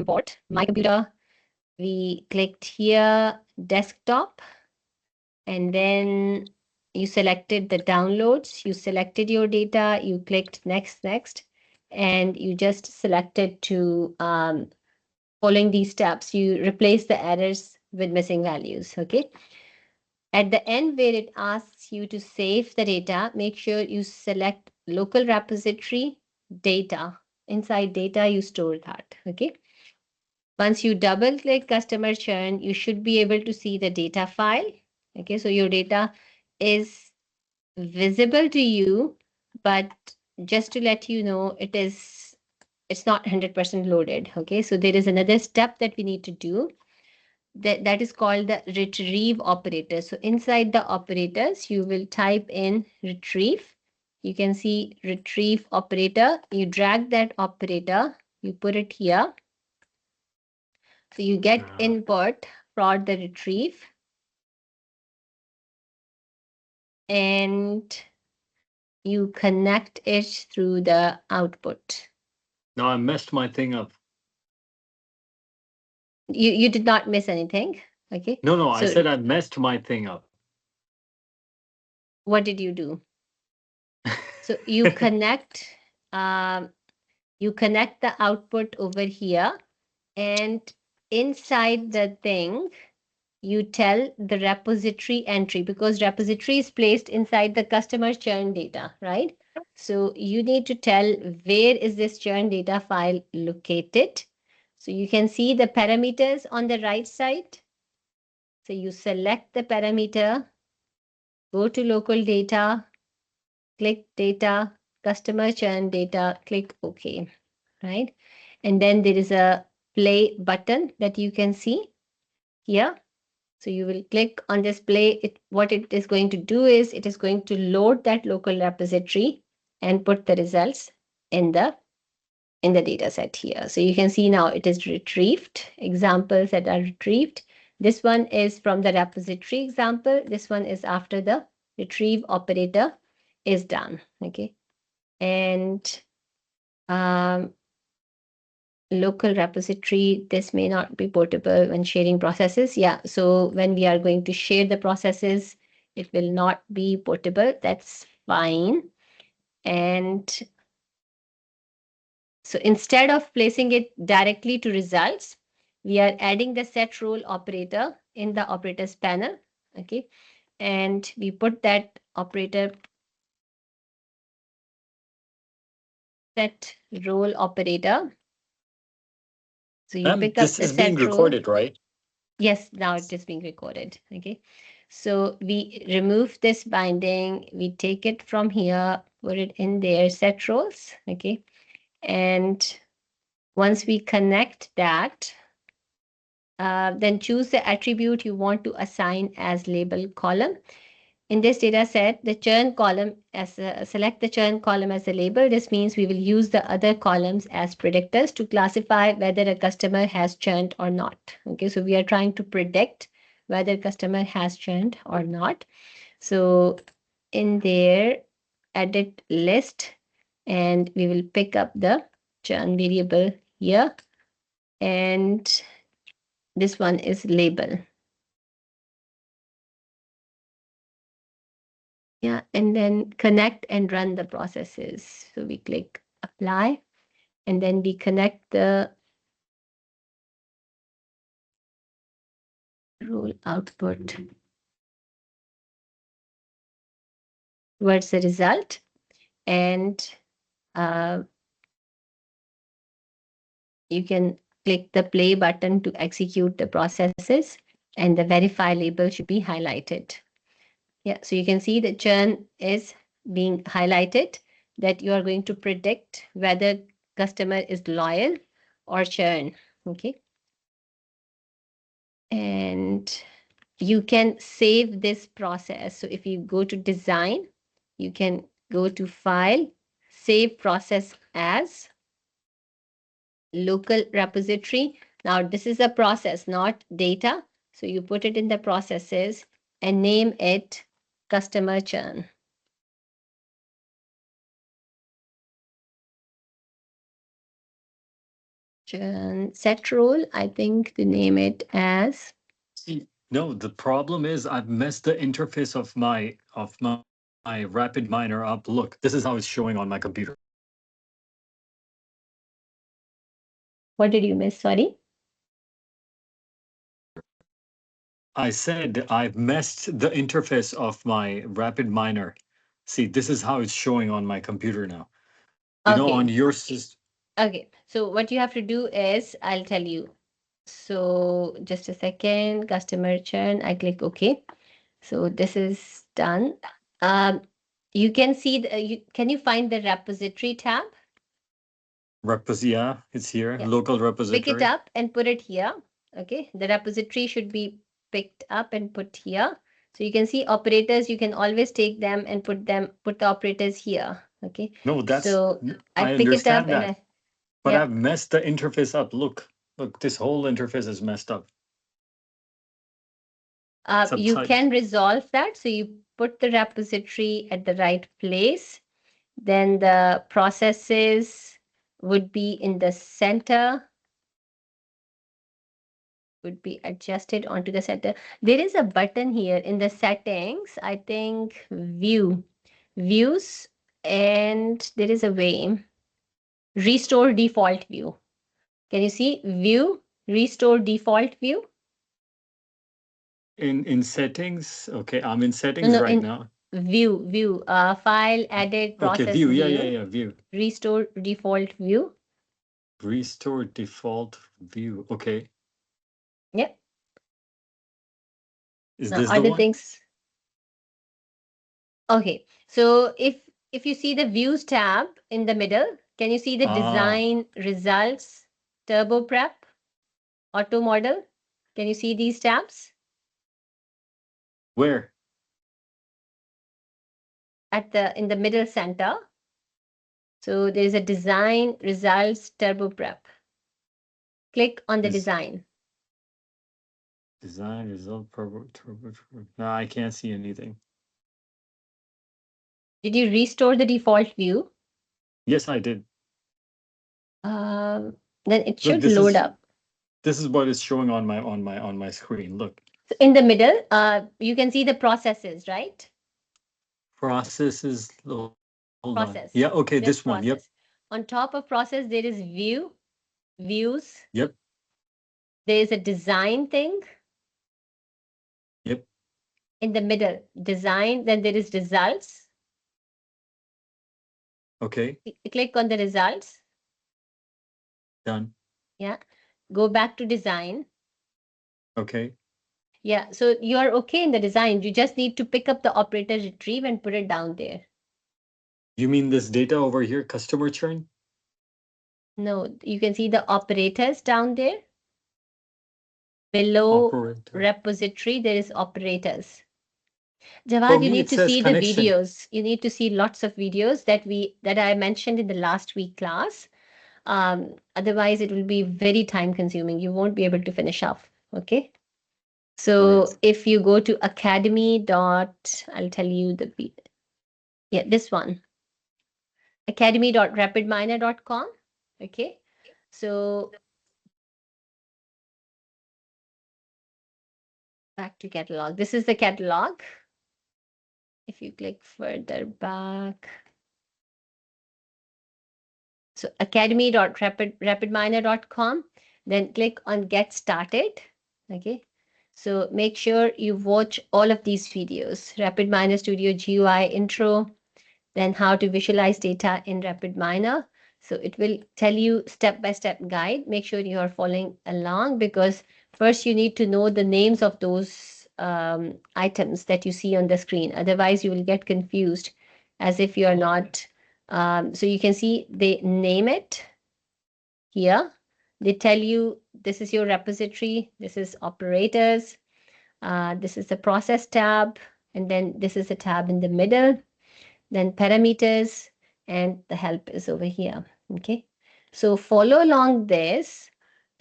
import my computer. We clicked here, desktop, and then you selected the downloads, you selected your data, you clicked next, and you just selected to following these steps, you replace the errors with missing values, okay? At the end where it asks you to save the data, make sure you select local repository data. Inside data, you store that, okay? Once you double click customer churn, you should be able to see the data file. Okay, so your data is visible to you, but just to let you know, it's not 100% loaded. Okay, so there is another step that we need to do. That is called the retrieve operator. So inside the operators, you will type in retrieve. You can see retrieve operator. You drag that operator, you put it here. So you get input for the retrieve. And you connect it through the output. No, I messed my thing up. You did not miss anything. Okay. No, I said I messed my thing up. What did you do? So you connect the output over here, and inside the thing you tell the repository entry, because repository is placed inside the customer churn data, right? So you need to tell where is this churn data file located. So you can see the parameters on the right side. So you select the parameter, go to local data, click data, customer churn data, click OK, right? And then there is a play button that you can see here. So you will click on this play. What it is going to do is it is going to load that local repository and put the results in the data set here. So you can see now it is retrieved, examples that are retrieved. This one is from the repository example. This one is after the retrieve operator is done. Okay. And local repository, this may not be portable when sharing processes. Yeah, so when we are going to share the processes, it will not be portable. That's fine. And so instead of placing it directly to results, we are adding the set role operator in the operators panel. Okay, and we put that operator set role operator. So you pick up this the is being set role. recorded, right? Yes, now it is being recorded. Okay. So we remove this binding, we take it from here, put it in there, set roles. Okay. And once we connect that, then choose the attribute you want to assign as label column. In this data set, the churn column select the churn column as a label. This means we will use the other columns as predictors to classify whether a customer has churned or not. Okay, so we are trying to predict whether customer has churned or not. So in there, edit list, and we will pick up the churn variable here. And this one is label. Yeah, and then connect and run the processes. So we click apply, and then we connect the role output towards the result. And you can click the play button to execute the processes, and the verify label should be highlighted. Yeah, so you can see the churn is being highlighted, that you are going to predict whether customer is loyal or churn. Okay. And you can save this process. So if you go to design, you can go to file, save process as local repository. Now this is a process, not data. So you put it in the processes and name it customer churn. Set role, I think to name it as. See, no, the problem is I've messed the interface of my rapid miner up. Look, this is how it's showing on my computer. What did you miss? Sorry. I said I've messed the interface of my rapid miner. See, this is how it's showing on my computer now. You know, on Okay. your system. Okay. So what you have to do is, I'll tell you. So just a second, customer churn. I click OK. So this is done. Um, you can see can you find the repository tab? Yeah, it's here. Yeah. Local Pick it repository. up and put it here. Okay. The repository should be picked up and put here. So you can see operators, you can always take them and put the operators here. Okay. No, So I I pick it up understand and that, I, but yeah. I've messed the interface up. Look, this whole interface is messed up. It's You upside. can resolve that. So you put the repository at the right place. Then the processes would be in the center, would be adjusted onto the center. There is a button here in the settings, I think views, and there is a way, restore default view. Can you see view, restore default view? In settings, okay, I'm in No, settings no, right in now. view, file, edit, Okay, process view. view, Yeah, view. restore default view. Restore default view. Okay. Yep. Is Now this the other one? things. Okay, so if you see the views tab in the middle, can you see the Ah, design, results, turbo prep, auto model? Can you see these tabs where? at the in the middle center? So there is a design, results, turbo prep. Click on the Is design. design result turbo. No, I can't see anything. Did you restore the default view? Yes, I did. Then it Look, should load up. this is what is showing on my screen. Look. So in the middle, you can see the processes, right? Processes. Hold on. Yeah, okay, Process, this one. Yep. this process. On top of process, there is view, views. Yep. There is a design thing Yep. in the middle. Design, then there is results. Okay. Click on the results. Done. Yeah. Go back to design. Okay. Yeah. So you are okay in the design. You just need to pick up the operator retrieve and put it down there. You mean this data over here, customer churn? No, you can see the operators down there. Below Operator. repository, there is operators. For Jawad, you me, need it to says see the connection. videos. You need to see lots of videos that I mentioned in the last week class. Otherwise, it will be very time consuming. You won't be able to finish off. Okay. So Worries. if you go to academy dot, I'll tell you yeah, this one, academy.rapidminer.com. Okay. So back to catalog. This is the catalog. If you click further back, so academy.rapidminer.com, then click on get started. Okay. So make sure you watch all of these videos, Rapid Miner Studio GUI intro, then how to visualize data in RapidMiner. So it will tell you step-by-step guide. Make sure you are following along because first you need to know the names of those items that you see on the screen. Otherwise, you will get confused as if you are not. So you can see they name it here. They tell you this is your repository, this is operators, this is the process tab, and then this is a tab in the middle, then parameters, and the help is over here. Okay. So follow along this,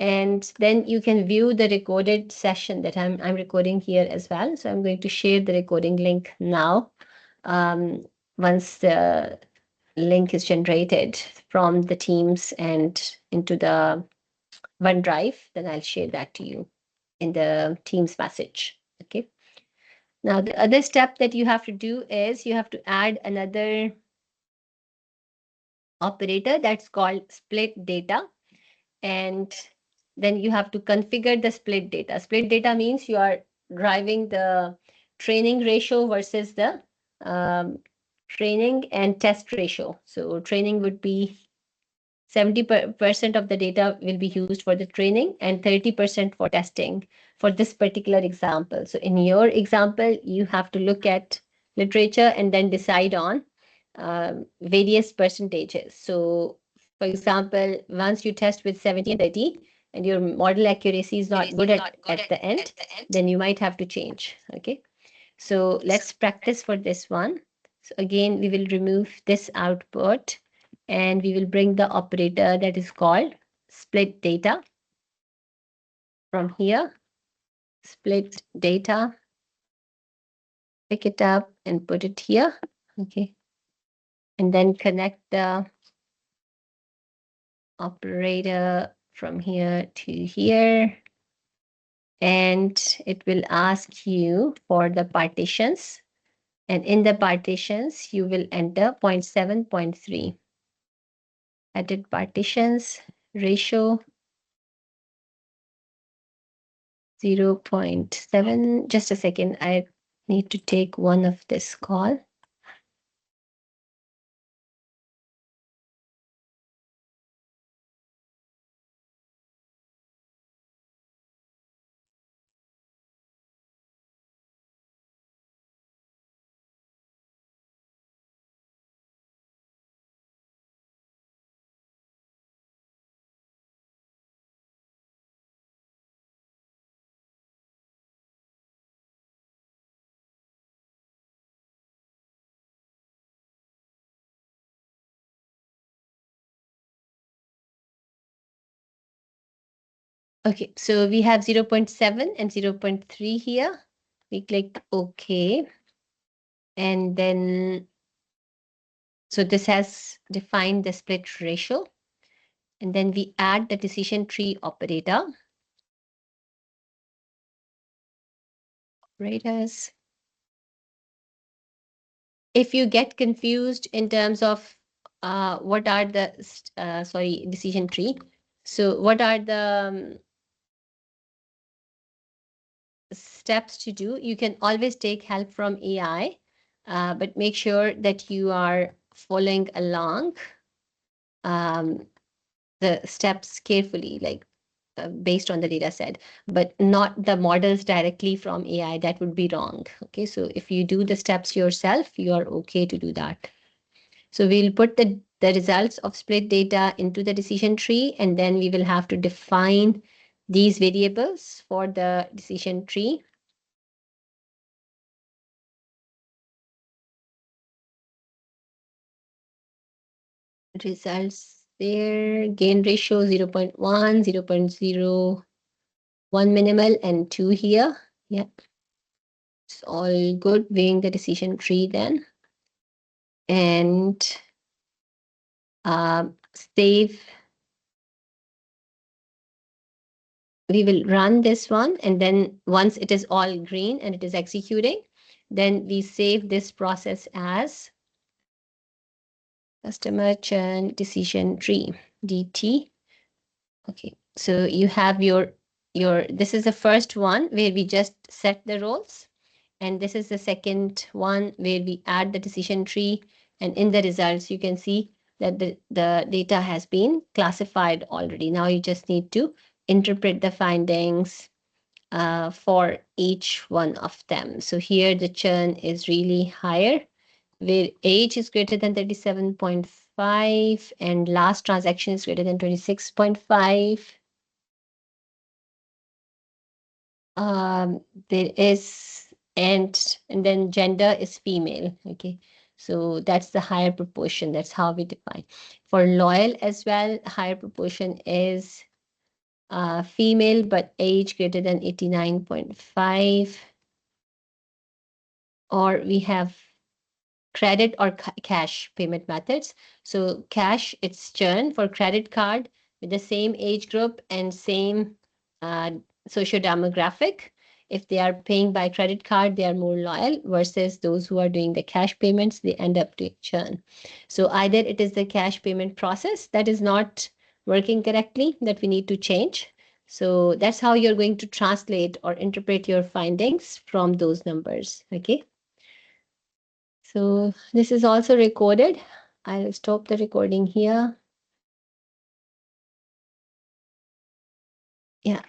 and then you can view the recorded session that I'm recording here as well. So I'm going to share the recording link now. Once the link is generated from the Teams and into the OneDrive, then I'll share that to you in the Teams message. Okay. Now, the other step that you have to do is you have to add another operator that's called split data. And then you have to configure the split data. Split data means you are driving the training ratio versus the um, training and test ratio. So training would be 70% of the data will be used for the training and 30% for testing for this particular example. So in your example, you have to look at literature and then decide on various percentages. So for example, once you test with 70 and 30 and your model accuracy is not good at the end, then you might have to change. Okay. So let's practice for this one. So again, we will remove this output and we will bring the operator that is called split data from here. Split data, pick it up and put it here. Okay. And then connect the operator from here to here. And it will ask you for the partitions. And in the partitions, you will enter 0.7, 0.3. Edit partitions, ratio 0.7. Just a second, I need to take one of this call. Okay, so we have 0.7 and 0.3 here. We click OK. And then, so this has defined the split ratio. And then we add the decision tree operator. Operators. If you get confused in terms of what are the, decision tree. So what are the steps to do? You can always take help from AI, but make sure that you are following along the steps carefully, like based on the data set, but not the models directly from AI. That would be wrong. Okay, so if you do the steps yourself, you are okay to do that. So we'll put the results of split data into the decision tree, and then we will have to define these variables for the decision tree. Results there, gain ratio 0.1, 0.01 minimal, and 2 here. Yeah, it's all good. Weighing the decision tree then. And save. We will run this one, and then once it is all green and it is executing, then we save this process as customer churn decision tree, DT. Okay, so you have your, this is the first one where we just set the roles. And this is the second one where we add the decision tree. And in the results, you can see that the data has been classified already. Now you just need to interpret the findings for each one of them. So here the churn is really higher, where age is greater than 37.5 and last transaction is greater than 26.5. There is, and then gender is female. Okay, so that's the higher proportion. That's how we define. For loyal as well, higher proportion is female, but age greater than 89.5. Or we have credit or cash payment methods. So cash, it's churn. For credit card, with the same age group and same uh, socio-demographic. If they are paying by credit card, they are more loyal versus those who are doing the cash payments, they end up doing churn. So either it is the cash payment process that is not working correctly that we need to change. So that's how you're going to translate or interpret your findings from those numbers. Okay. So this is also recorded. I'll stop the recording here. Yeah.